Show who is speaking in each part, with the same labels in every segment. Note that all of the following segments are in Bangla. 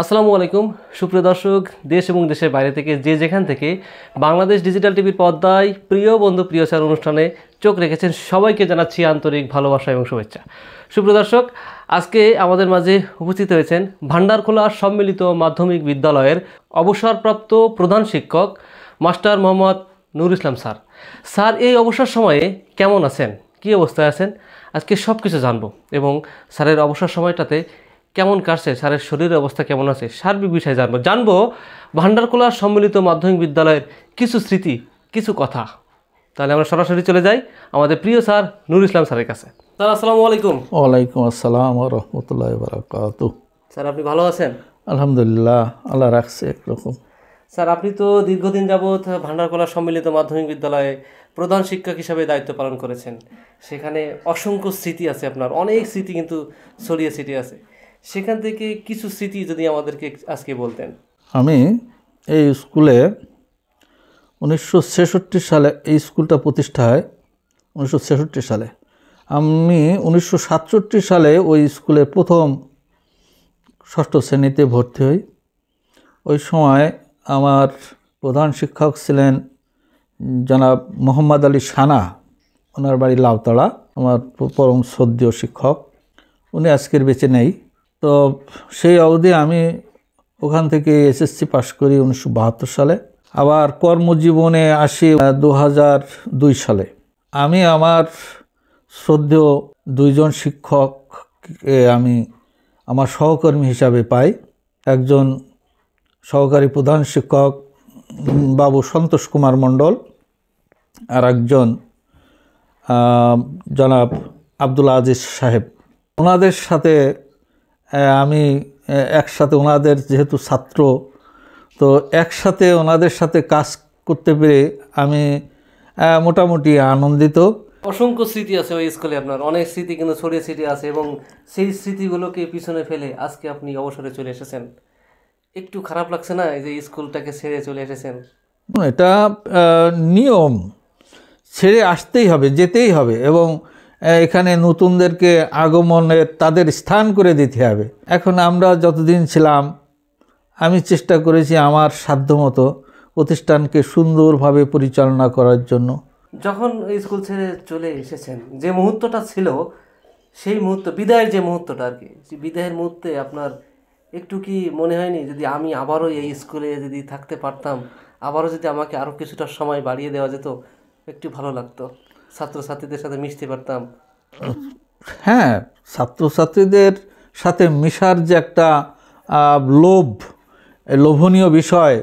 Speaker 1: আসসালামু আলাইকুম সুপ্রিয় দর্শক, দেশ এবং দেশের বাইরে থেকে যে যেখান থেকে বাংলাদেশ ডিজিটাল টিভির পর্দায় প্রিয় বন্ধু প্রিয় স্যার অনুষ্ঠানে চোখ রেখেছেন সবাইকে জানাচ্ছি আন্তরিক ভালোবাসা এবং শুভেচ্ছা। সুপ্রিয় দর্শক, আজকে আমাদের মাঝে উপস্থিত হয়েছেন ভান্ডারখোলা সম্মিলিত মাধ্যমিক বিদ্যালয়ের অবসরপ্রাপ্ত প্রধান শিক্ষক master Mohammad Nur Islam sir. Sir এই অবসর সময়ে কেমন আছেন, কী অবস্থায় আছেন, আজকে সব কিছু জানবো এবং স্যারের অবসর সময়টাতে কেমন কাটছে, স্যারের শরীরের অবস্থা কেমন আছে, সার্বিক বিষয়ে জানবো ভান্ডারখোলা সম্মিলিত মাধ্যমিক বিদ্যালয়ের কিছু স্মৃতি, কিছু কথা। তাহলে আমরা সরাসরি চলে যাই আমাদের প্রিয় স্যার নুর ইসলাম স্যারের কাছে। স্যার আসসালামু আলাইকুম।
Speaker 2: ওয়ালাইকুম আসসালাম ওয়া রাহমাতুল্লাহি ওয়া বারাকাতুহু।
Speaker 1: স্যার আপনি ভালো আছেন?
Speaker 2: আলহামদুলিল্লাহ, আল্লাহ রাখছে একরকম।
Speaker 1: স্যার আপনি তো দীর্ঘদিন যাবৎ ভান্ডারখোলা সম্মিলিত মাধ্যমিক বিদ্যালয়ে প্রধান শিক্ষক হিসাবে দায়িত্ব পালন করেছেন। সেখানে অসংখ্য স্মৃতি আছে, আপনার অনেক স্মৃতি কিন্তু ছড়িয়ে ছিটিয়ে আছে। সেখান থেকে কিছু স্মৃতি যদি আমাদেরকে আজকে বলতেন।
Speaker 2: আমি এই স্কুলে 1966 সালে এই স্কুলটা প্রতিষ্ঠা হয়। 1966 সালে আমি 1967 সালে ওই স্কুলে প্রথম ষষ্ঠ শ্রেণীতে ভর্তি হই। ওই সময় আমার প্রধান শিক্ষক ছিলেন জনাব মোহাম্মদ আলী সানা, ওনার বাড়ি লাউতলা, আমার পরম শ্রদ্ধেয় শিক্ষক। উনি আজকের বেঁচে নেই। তো সেই অবধি আমি ওখান থেকে এসএসসি পাশ করি 1972 সালে। আবার কর্মজীবনে আসি 2002 সালে। আমি আমার শ্রদ্ধেয় দুইজন শিক্ষককে আমি আমার সহকর্মী হিসাবে পাই। একজন সহকারী প্রধান শিক্ষক বাবু সন্তোষ কুমার মণ্ডল, আর একজন জনাব আব্দুল আজিজ সাহেব। ওনাদের সাথে আমি একসাথে, ওনাদের যেহেতু ছাত্র, তো একসাথে ওনাদের সাথে কাজ করতে পেরে আমি মোটামুটি আনন্দিত।
Speaker 1: অসংখ্য স্মৃতি আছে ওই স্কুলে, আপনার অনেক স্মৃতি কিন্তু ছড়িয়ে ছিটিয়ে আছে এবং সেই স্মৃতিগুলোকে পিছনে ফেলে আজকে আপনি অবসরে চলে এসেছেন। একটু খারাপ লাগছে না এই যে স্কুলটাকে ছেড়ে চলে এসেছেন?
Speaker 2: এটা নিয়ম, ছেড়ে আসতেই হবে, যেতেই হবে এবং এখানে নতুনদেরকে আগমনের তাদের স্থান করে দিতে হবে। এখন আমরা যতদিন ছিলাম আমি চেষ্টা করেছি আমার সাধ্যমতো প্রতিষ্ঠানকে সুন্দরভাবে পরিচালনা করার জন্য।
Speaker 1: যখন স্কুল ছেড়ে চলে এসেছেন, যে মুহূর্তটা ছিল, সেই মুহূর্ত বিদায়ের যে মুহূর্তটা আর কি, সেই বিদায়ের মুহূর্তে আপনার একটু কি মনে হয়নি যদি আমি আবারও এই স্কুলে যদি থাকতে পারতাম, আবারও যদি আমাকে আরও কিছুটা সময় বাড়িয়ে দেওয়া যেত, একটু ভালো লাগতো, ছাত্রছাত্রীদের সাথে মিশতে পারতাম?
Speaker 2: হ্যাঁ, ছাত্রছাত্রীদের সাথে মিশার যে একটা লোভনীয় বিষয়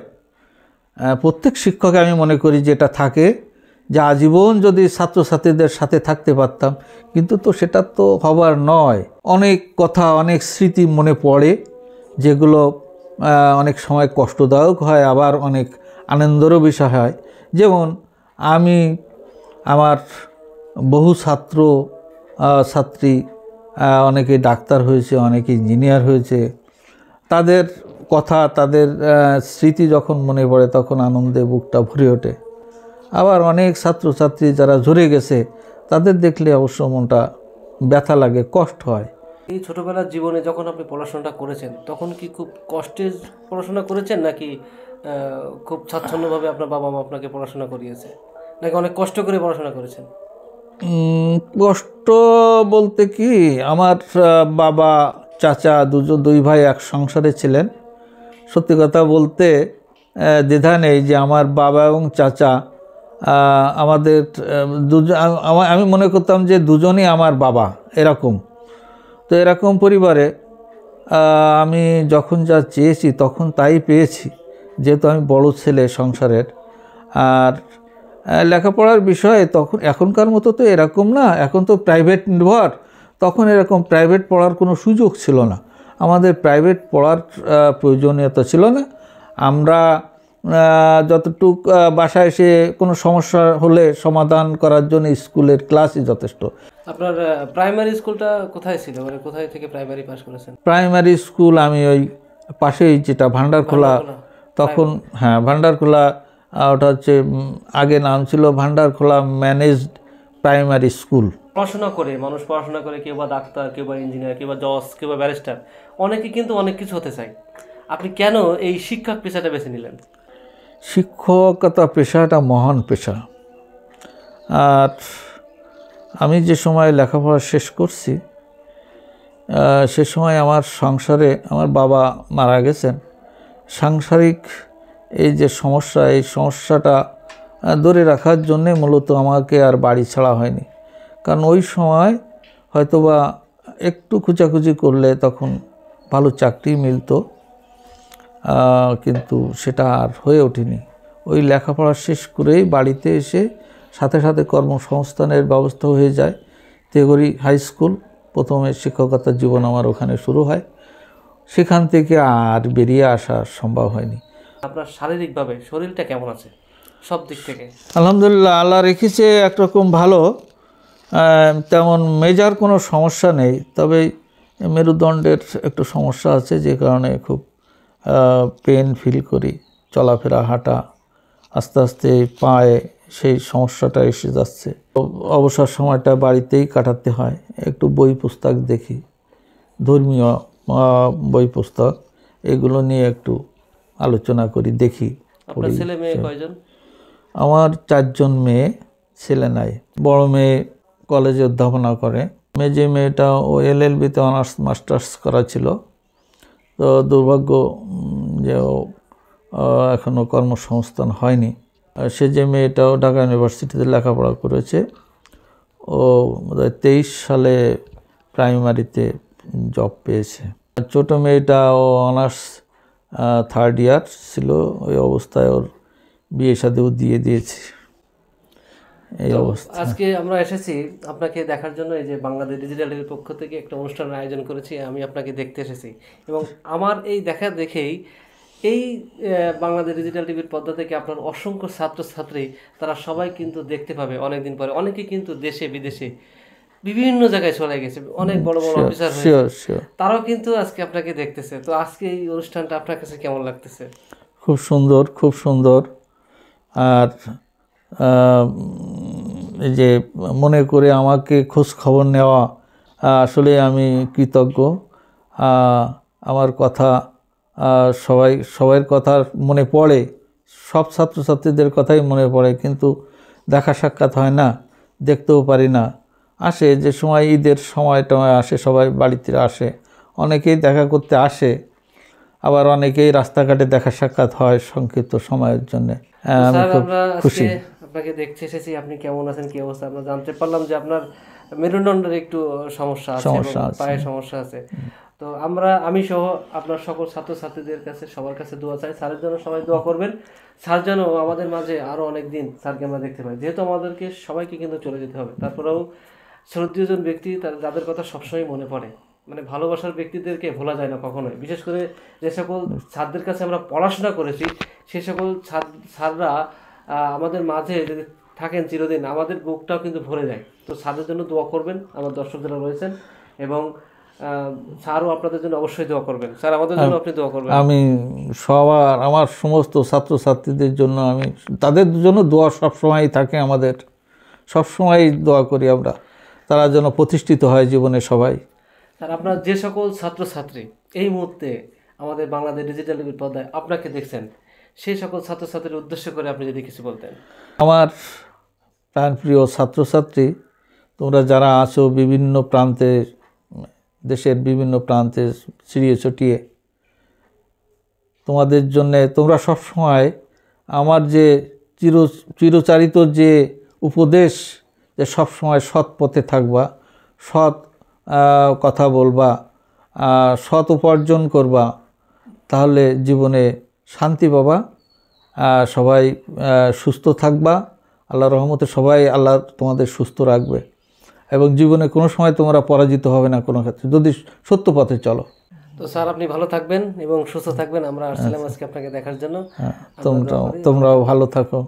Speaker 2: প্রত্যেক শিক্ষকে আমি মনে করি যে এটা থাকে, যে আজীবন যদি ছাত্রছাত্রীদের সাথে থাকতে পারতাম, কিন্তু তো সেটা তো হবার নয়। অনেক কথা, অনেক স্মৃতি মনে পড়ে, যেগুলো অনেক সময় কষ্টদায়ক হয়, আবার অনেক আনন্দেরও বিষয় হয়। যেমন আমি আমার বহু ছাত্রী, অনেকে ডাক্তার হয়েছে, অনেকে ইঞ্জিনিয়ার হয়েছে, তাদের কথা, তাদের স্মৃতি যখন মনে পড়ে তখন আনন্দে বুকটা ভরে ওঠে। আবার অনেক ছাত্রছাত্রী যারা ঝরে গেছে তাদের দেখলে অবশ্য মনটা ব্যথা লাগে, কষ্ট হয়।
Speaker 1: এই ছোটোবেলার জীবনে যখন আপনি পড়াশোনাটা করেছেন তখন কি খুব কষ্টের পড়াশোনা করেছেন, নাকি খুব স্বাচ্ছন্দ্যভাবে আপনার বাবা মা আপনাকে পড়াশোনা করিয়েছে, নাকি অনেক কষ্ট করে পড়াশোনা করেছেন?
Speaker 2: কষ্ট বলতে কি, আমার বাবা চাচা দুই ভাই এক সংসারে ছিলেন। সত্যি কথা বলতে দ্বিধা নেই যে আমার বাবা এবং চাচা আমাদের দুজন, আমি মনে করতাম যে দুজনই আমার বাবা, এরকম। তো এরকম পরিবারে আমি যখন যা চেয়েছি তখন তাই পেয়েছি, যেহেতু আমি বড় ছেলে সংসারের। আর লেখাপড়ার বিষয়ে তখন এখনকার মতো তো এরকম না, এখন তো প্রাইভেট নির্ভর। তখন এরকম প্রাইভেট পড়ার কোনো সুযোগ ছিল না, আমাদের প্রাইভেট পড়ার প্রয়োজনীয়তা ছিল না। আমরা যতটুক বাসায় এসে কোনো সমস্যা হলে সমাধান করার জন্য স্কুলের ক্লাসই যথেষ্ট।
Speaker 1: আপনার প্রাইমারি স্কুলটা কোথায় ছিল, মানে কোথায় থেকে প্রাইমারি পাস করেছেন?
Speaker 2: প্রাইমারি স্কুল আমি ওই পাশেই, যেটা ভান্ডারখোলা, তখন হ্যাঁ ভান্ডারখোলা, ওটা হচ্ছে আগে নাম ছিল ভান্ডারখোলা ম্যানেজড প্রাইমারি স্কুল।
Speaker 1: পড়াশোনা করে মানুষ পড়াশোনা করে, কেউ বা ডাক্তার, কেউ বা ইঞ্জিনিয়ার, কেউ বা জজ, কেউ বা ব্যারিস্টার, অনেকে কিন্তু অনেক কিছু হতে চায়। আপনি কেন এই শিক্ষক পেশাটা বেছে নিলেন?
Speaker 2: শিক্ষকতা পেশাটা মহান পেশা। আর আমি যে সময় লেখাপড়া শেষ করছি সে সময় আমার সংসারে আমার বাবা মারা গেছেন। সাংসারিক এই যে সমস্যা, এই সমস্যাটা ধরে রাখার জন্যে মূলত আমাকে আর বাড়ি ছাড়া হয়নি। কারণ ওই সময় হয়তোবা একটু খোঁজাখুঁজি করলে তখন ভালো চাকরি মিলতো, কিন্তু সেটা আর হয়ে ওঠেনি। ওই লেখাপড়া শেষ করেই বাড়িতে এসে সাথে সাথে কর্মসংস্থানের ব্যবস্থা হয়ে যায়। তেঘরি হাই স্কুল প্রথমে শিক্ষকতার জীবন আমার ওখানে শুরু হয়। সেখান থেকে আর বেরিয়ে আসা সম্ভব হয়নি।
Speaker 1: আপনার শারীরিকভাবে শরীরটা কেমন আছে সব দিক থেকে?
Speaker 2: আলহামদুলিল্লাহ, আল্লাহ রেখেছে একরকম ভালো, তেমন মেজর কোনো সমস্যা নেই। তবে মেরুদণ্ডের একটু সমস্যা আছে, যে কারণে খুব পেন ফিল করি, চলাফেরা হাঁটা আস্তে আস্তে পায়ে সেই সমস্যাটা এসে যাচ্ছে। অবসর সময়টা বাড়িতেই কাটাতে হয়, একটু বই পুস্তক দেখি, ধর্মীয় বই পুস্তক এগুলো নিয়ে একটু আলোচনা করি, দেখি।
Speaker 1: আপনার ছেলে মেয়ে কয়জন?
Speaker 2: আমার 4 জন মেয়ে, ছেলে নাই। বড় মেয়ে কলেজে অধ্যাপনা করে, মেজে মেয়েটা ও LLB-তে অনার্স মাস্টার্স করা ছিল। তো দুর্ভাগ্য যে এখনও কর্মসংস্থান হয়নি। সে যে মেয়েটাও ঢাকা ইউনিভার্সিটিতে লেখাপড়া করেছে, ও 23 সালে প্রাইমারিতে জব পেয়েছে। ছোটো মেয়েটা ও অনার্স 3rd ইয়ার ছিল, ওই অবস্থায় ওর বিয়ে শাদিও দিয়ে দিয়েছি। এই অবস্থা।
Speaker 1: আজকে আমরা এসেছি আপনাকে দেখার জন্য। এই যে বাংলাদেশ ডিজিটাল টিভির পক্ষ থেকে একটা অনুষ্ঠানের আয়োজন করেছি, আমি আপনাকে দেখতে এসেছি এবং আমার এই দেখা দেখেই এই বাংলাদেশ ডিজিটাল টিভির পর্দা থেকে আপনার অসংখ্য ছাত্রছাত্রী তারা সবাই কিন্তু দেখতে পাবে অনেকদিন পরে। অনেকে কিন্তু দেশে বিদেশে বিভিন্ন জায়গায় চলে গেছে, অনেক বড় বড় অফিসার হয়েছে, তারাও কিন্তু আজকে আপনাকে দেখতেছে। তো আজকে এই অনুষ্ঠানটা আপনার কাছে কেমন লাগতেছে?
Speaker 2: খুব সুন্দর, খুব সুন্দর। আর এই যে মনে করে আমাকে খোঁজ খবর নেওয়া, আসলে আমি কৃতজ্ঞ। আমার কথা সবার কথা মনে পড়ে, সব ছাত্রছাত্রীদের কথাই মনে পড়ে, কিন্তু দেখা সাক্ষাৎ হয় না, দেখতেও পারি না। আসে যে সময় ঈদের সময়টা আসে, সবাই বাড়িতে আসে, অনেকেই দেখা করতে আসে, আবার অনেকেই রাস্তাঘাটে দেখা সাক্ষাৎ হয় সংক্ষিপ্ত সময়ের জন্য। আমি খুব খুশি।
Speaker 1: আপনাকে দেখতে এসেছি, আপনি কেমন আছেন, কি অবস্থা, আমরা জানতে পারলাম যে আপনার মেরুদণ্ডের একটু সমস্যা আছে, পায়ে সমস্যা আছে। তো আমি সহ আপনার সকল ছাত্রছাত্রীদের কাছে সবার কাছে দোয়া চাই। স্যারের জন্য সবাই দোয়া করবেন, স্যার যেন আমাদের মাঝে আরও অনেক দিন স্যারকে আমরা দেখতে পাই। যেহেতু আমাদেরকে সবাইকে কিন্তু চলে যেতে হবে, তারপরেও শ্রদ্ধেয়জন ব্যক্তি যাদের কথা সবসময় মনে পড়ে, মানে ভালোবাসার ব্যক্তিদেরকে ভোলা যায় না কখনোই। বিশেষ করে যে সকল ছাত্রদের কাছে আমরা পড়াশোনা করেছি, সে সকল স্যাররা আমাদের মাঝে যদি থাকেন চিরদিন, আমাদের বুকটাও কিন্তু ভরে যায়। তো স্যারের জন্য দোয়া করবেন, আমার দর্শক যারা রয়েছেন, এবং স্যারও আপনাদের জন্য অবশ্যই দোয়া করবেন। স্যার আমাদের জন্য আপনি দোয়া করবেন।
Speaker 2: আমি আমার সমস্ত ছাত্রছাত্রীদের জন্য, আমি তাদের জন্য দোয়া সবসময়ই থাকে আমাদের, সবসময় দোয়া করি আমরা, তারা যেন প্রতিষ্ঠিত হয় জীবনে সবাই।
Speaker 1: স্যার আপনার যে সকল ছাত্রছাত্রী এই মুহূর্তে আমাদের বাংলাদেশ ডিজিটাল টিভির পর্দায় আপনাকে দেখছেন, সেই সকল ছাত্রছাত্রীর উদ্দেশ্য করে আপনি যদি কিছু বলতেন।
Speaker 2: আমার প্রাণপ্রিয় ছাত্রছাত্রী, তোমরা যারা আছো বিভিন্ন প্রান্তে, দেশের বিভিন্ন প্রান্তে ছিড়িয়ে ছড়িয়ে, তোমাদের জন্যে, তোমরা সবসময় আমার যে চিরচারিত যে উপদেশ, যে সবসময় সৎ পথে থাকবা, সৎ কথা বলবা, সৎ উপার্জন করবা, তাহলে জীবনে শান্তি পাবা, সবাই সুস্থ থাকবা, আল্লাহর রহমতে সবাই আল্লাহ তোমাদের সুস্থ রাখবে, এবং জীবনে কোনো সময় তোমরা পরাজিত হবে না কোনো ক্ষেত্রে, যদি সত্য পথে চলো।
Speaker 1: তো স্যার আপনি ভালো থাকবেন এবং সুস্থ থাকবেন। আমরা আসছিলাম আজকে আপনাকে দেখার জন্য।
Speaker 2: তোমরাও ভালো থাকো,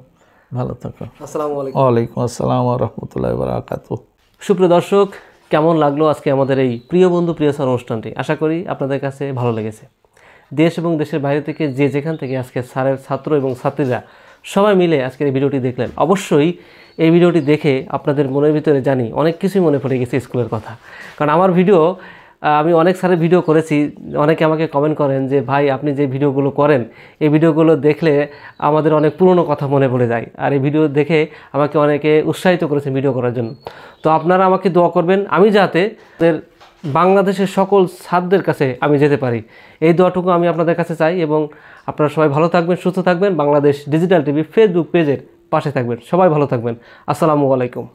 Speaker 2: ভালো থাকো।
Speaker 1: আসসালামু আলাইকুম।
Speaker 2: ওয়ালাইকুম আসসালাম ওয়া রাহমাতুল্লাহি ওয়া বারাকাতুহু।
Speaker 1: সুপ্রিয় দর্শক, কেমন লাগলো আজকে আমাদের এই প্রিয় বন্ধু প্রিয় স্যার অনুষ্ঠানটি? আশা করি আপনাদের কাছে ভালো লেগেছে। দেশ এবং দেশের বাইরে থেকে যে যেখান থেকে আজকে স্যারের ছাত্র এবং ছাত্রীরা সবাই মিলে আজকের এই ভিডিওটি দেখলেন, অবশ্যই এই ভিডিওটি দেখে আপনাদের মনের ভিতরে জানি অনেক কিছুই মনে পড়ে গেছে স্কুলের কথা। কারণ আমার ভিডিও আমি অনেক স্যারের ভিডিও করেছি, অনেকে আমাকে কমেন্ট করেন যে ভাই আপনি যে ভিডিওগুলো করেন এই ভিডিওগুলো দেখলে আমাদের অনেক পুরনো কথা মনে পড়ে যায়, আর এই ভিডিও দেখে আমাকে অনেকে উৎসাহিত করেছেন ভিডিও করার জন্য। তো আপনারা আমাকে দোয়া করবেন আমি যাতে বাংলাদেশের সকল ছাত্রদের কাছে আমি যেতে পারি, এই দোয়াটুকু আমি আপনাদের কাছে চাই। এবং আপনারা সবাই ভালো থাকবেন, সুস্থ থাকবেন, বাংলাদেশ ডিজিটাল টিভি ফেসবুক পেজের পাশে থাকবেন। সবাই ভালো থাকবেন। আসসালামু আলাইকুম।